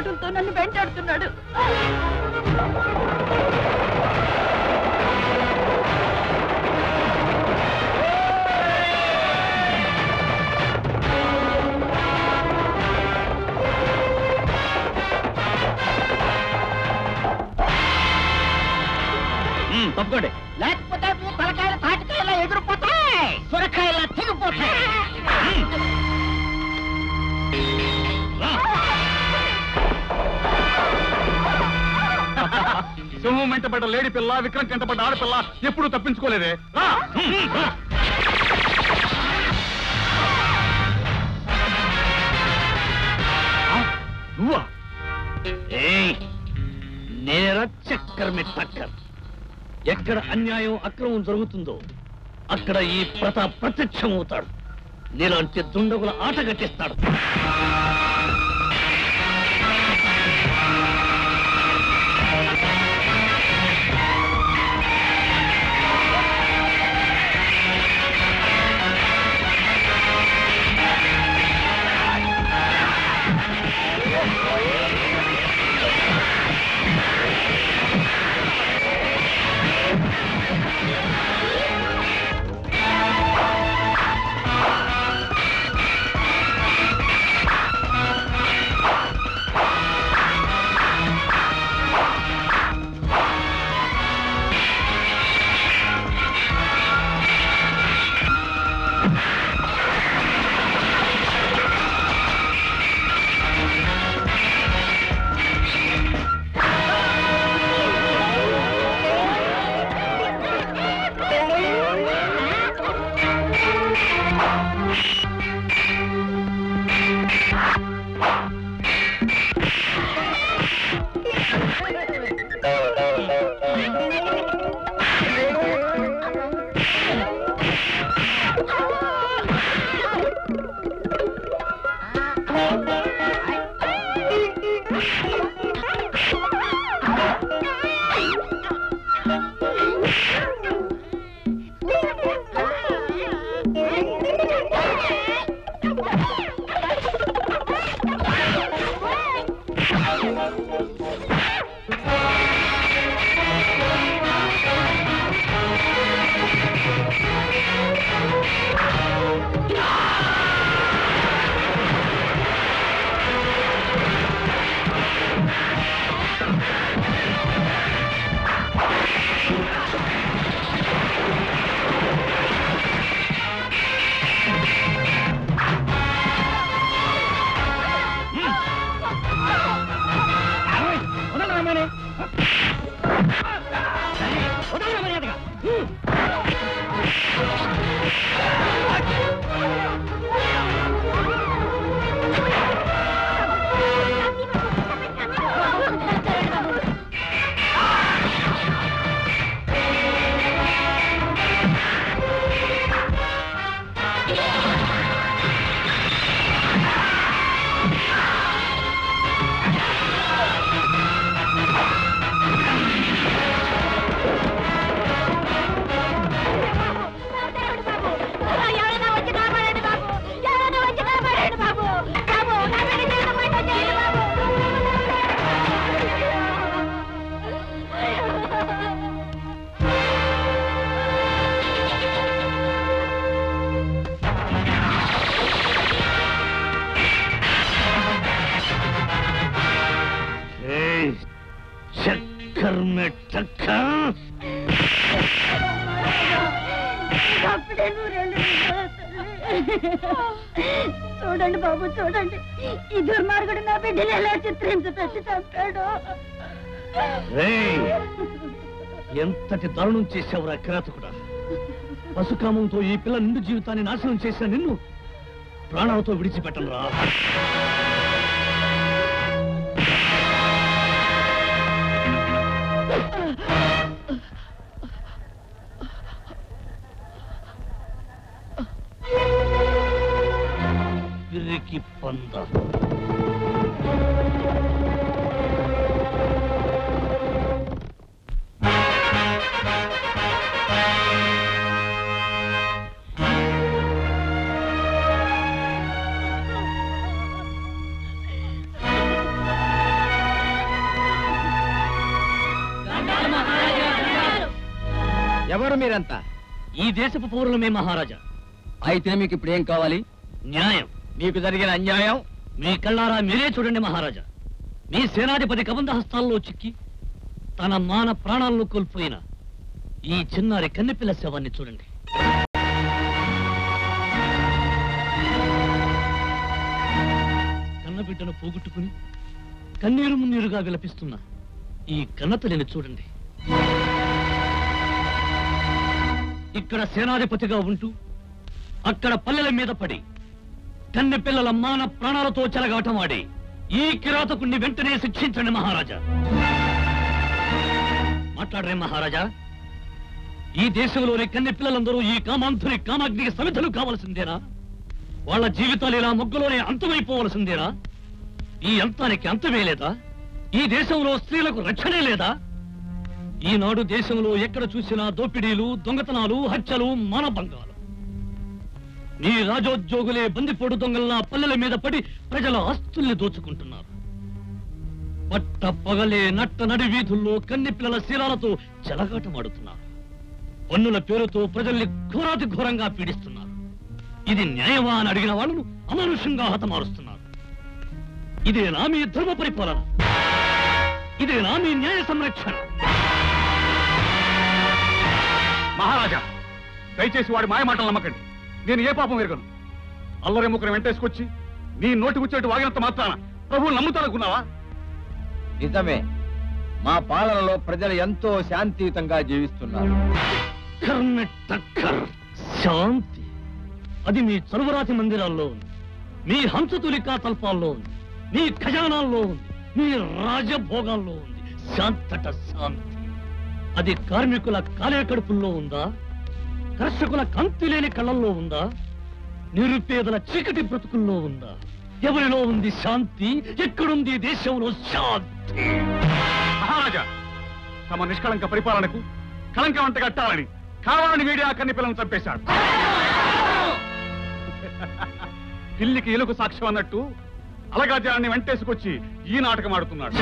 మాటలతో నన్ను వెంటాడుతున్నాడు. తప్పకోండి, లేకపోతే మీ తలకాయలు తాటికాయలా ఎగిరిపోతాయి, సొరకాయలా తెగిపోతాయి. సింహం వెంటబడ్డ లేడీ పిల్ల, విక్రమ్ వెంటబడ్డ ఆడపిల్ల ఎప్పుడూ తప్పించుకోలేదే. నువ్వా? నేరా చక్కర్ మీ టక్కర్. ఎక్కడ అన్యాయం అక్రమం జరుగుతుందో అక్కడ ఈ ప్రతాప్ ప్రత్యక్షం అవుతాడు. నీలాంటి దుండగుల ఆట కట్టిస్తాడు. చక్కర్ మే టక్కర్. చూడండి బాబు, చూడండి ఈ దుర్మార్గుడు నా బిడ్డలు ఎలా చిత్రించి పెట్టి చంపాడు. ఎంతటి దారుణం చేశావురా కిరాతకుడా. పశుకామంతో ఈ పిల్ల నిండు జీవితాన్ని నాశనం చేసిన నిన్ను ప్రాణాలతో విడిచిపెట్టను రా. పిరికి పంద. మీరంతా? ఈ దేశపు పౌరులమే మహారాజా. అయితే మీకు ఇప్పుడు ఏం కావాలి? న్యాయం. మీకు జరిగిన అన్యాయం మీ కళ్ళారా మీరే చూడండి మహారాజా. మీ సేనాధిపతి కబంధ హస్తాల్లో చిక్కి తన మాన ప్రాణాలను కోల్పోయిన ఈ చిన్నారి కన్నెపిల్ల శవాన్ని చూడండి. కన్నబిడ్డను పోగొట్టుకుని కన్నీరు మున్నీరుగా విలపిస్తున్న ఈ కన్నతల్లిని చూడండి. ఇక్కడ సేనాధిపతిగా ఉంటూ అక్కడ పల్లెల మీద పడి కన్నె పిల్లల మాన ప్రాణాలతో చెలగాటమాడి ఈ కిరాతకుణ్ణి వెంటనే శిక్షించండి మహారాజా. మాట్లాడరే మహారాజా. ఈ దేశంలోని కన్నె పిల్లలందరూ ఈ కామాంధుని కామాగ్నికి సమిధులు కావలసిందేనా? వాళ్ళ జీవితాలు ఇలా మొగ్గలోనే అంతమైపోవలసిందేనా? ఈ అంతానికి అంతమే లేదా? ఈ దేశంలో స్త్రీలకు రక్షణే లేదా? ఈనాడు దేశంలో ఎక్కడ చూసినా దోపిడీలు, దొంగతనాలు, హత్యలు, మానభంగాలు. నీ రాజోద్యోగులే బందిపోడు దొంగల్లా పల్లెల మీద పడి ప్రజల ఆస్తుల్ని దోచుకుంటున్నారు. పట్ట పగలే నట్ట నడి వీధుల్లో కన్నె పిల్లల శీలాలతో చెలగాటమాడుతున్నారు. పన్నుల పేరుతో ప్రజల్ని ఘోరాతి ఘోరంగా పీడిస్తున్నారు. ఇది న్యాయమా అని అడిగిన వాళ్ళను అమానుషంగా హతమారుస్తున్నారు. ఇదేనా మీ ధర్మ పరిపాలన? ఇదేనా మీ న్యాయ సంరక్షణ? మహారాజా, దయచేసి వాడి మాయమాటలు నమ్మకండి. నేను ఏ పాపం ఎరగను. అల్లరి ముక్కను వెంటేసుకొచ్చి నీ నోటి వచ్చేట్టు వాగినంత మాత్రాన ప్రభువు నమ్ముతానుకున్నావా? నిజమే, మా పాలనలో ప్రజలు ఎంతో శాంతియుతంగా జీవిస్తున్నారు. శాంతి అది మీ చలువరాతి మందిరాల్లో ఉంది, మీ హంసతులికా తల్పాల్లో ఉంది, మీ ఖజానాల్లో ఉంది, మీ రాజభోగాల్లో ఉంది. శాంతట శాంతి అది కార్మికుల కాలే కడుపుల్లో ఉందా? కర్షకుల కాంతి లేని కళ్ళల్లో ఉందా? నిరుపేదల చీకటి బ్రతుకుల్లో ఉందా? ఎవరిలో ఉంది శాంతి? ఎక్కడుంది దేశంలో శాంతి? మహారాజా, తమ నిష్కళంక పరిపాలనకు కళంకం అంట కట్టాలని కావాలని వీడి ఆ కన్నె పిల్లలను చంపేశాడు. పిల్లికి ఎలుగు సాక్ష్యం అన్నట్టు అలగాజాన్ని వెంటేసుకొచ్చి ఈ నాటకం ఆడుతున్నాడు.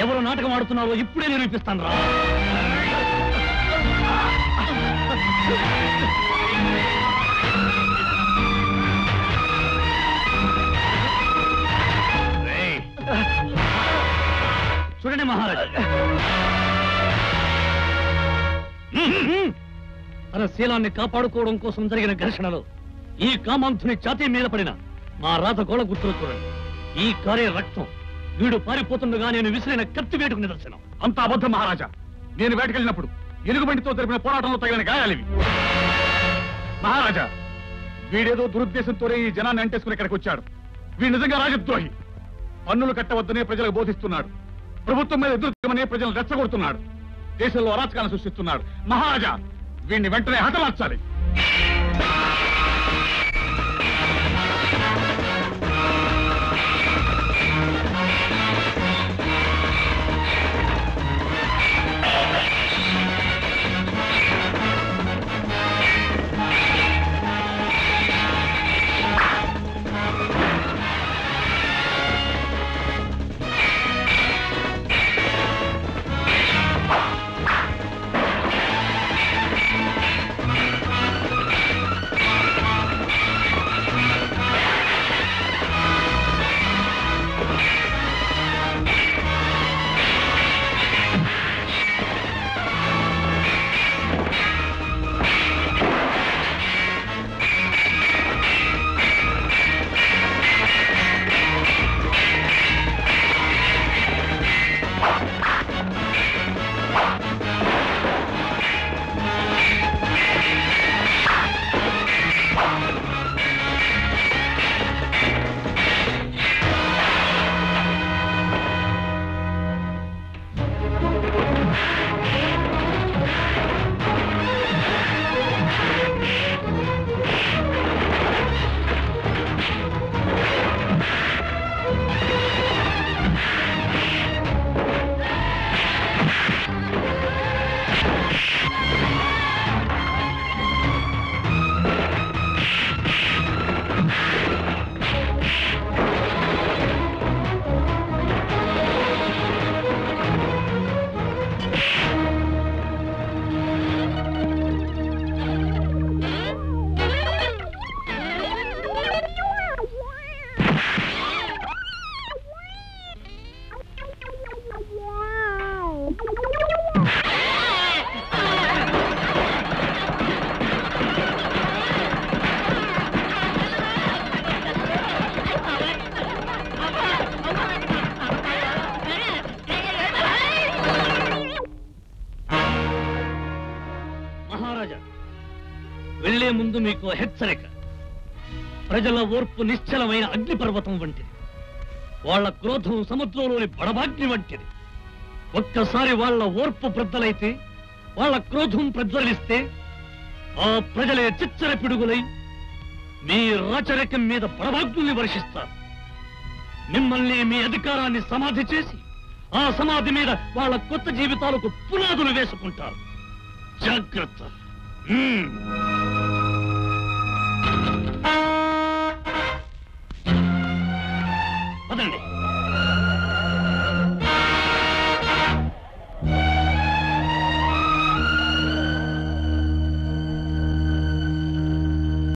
ఎవరు నాటకం ఆడుతున్నారో ఇప్పుడే నిరూపిస్తాను రా. చూడండి మహారాజా, తన శీలాన్ని కాపాడుకోవడం కోసం జరిగిన ఘర్షణలో ఈ కామాంధుని ఛాతీ మీద పడిన మా రాత గోళ గుర్తులు చూడండి. ఈ కారే రక్తం వీడు పారిపోతుండగా నేను విసిరిన కత్తి వేటుకు నిదర్శనం. అంత అబద్ధం మహారాజా. నేను వేటకెళ్ళినప్పుడు ఎలుగుబంటితో జరిపిన పోరాటంలో తగిన గాయాలివి. మహారాజా, వీడేదో దురుద్దేశంతోనే ఈ జనాన్ని అంటేసుకుని ఇక్కడికి వచ్చాడు. వీడు నిజంగా రాజద్రోహి. పన్నులు కట్టవద్దనే ప్రజలకు బోధిస్తున్నాడు. ప్రభుత్వం మీద ఎదురుమనే ప్రజలను రెచ్చగొడుతున్నాడు. దేశంలో అరాచకాలను సృష్టిస్తున్నాడు. మహారాజా, వీడిని వెంటనే హతమార్చాలి. మహారాజా, వెళ్లే ముందు మీకు హెచ్చరిక. ప్రజల ఓర్పు నిశ్చలమైన అగ్నిపర్వతం వంటిది. వాళ్ల క్రోధం సముద్రంలోని బడబాగ్ని వంటిది. ఒక్కసారి వాళ్ల ఓర్పు ప్రద్దలైతే, వాళ్ల క్రోధం ప్రజ్వలిస్తే, ఆ ప్రజలే చిచ్చర పిడుగులై మీ రాచరికం మీద బడబాగ్ని వర్షిస్తారు. మిమ్మల్ని, మీ అధికారాన్ని సమాధి చేసి, ఆ సమాధి మీద వాళ్ళ కొత్త జీవితాలకు పునాదులు వేసుకుంటారు. జాగ్రత్త. పదండి.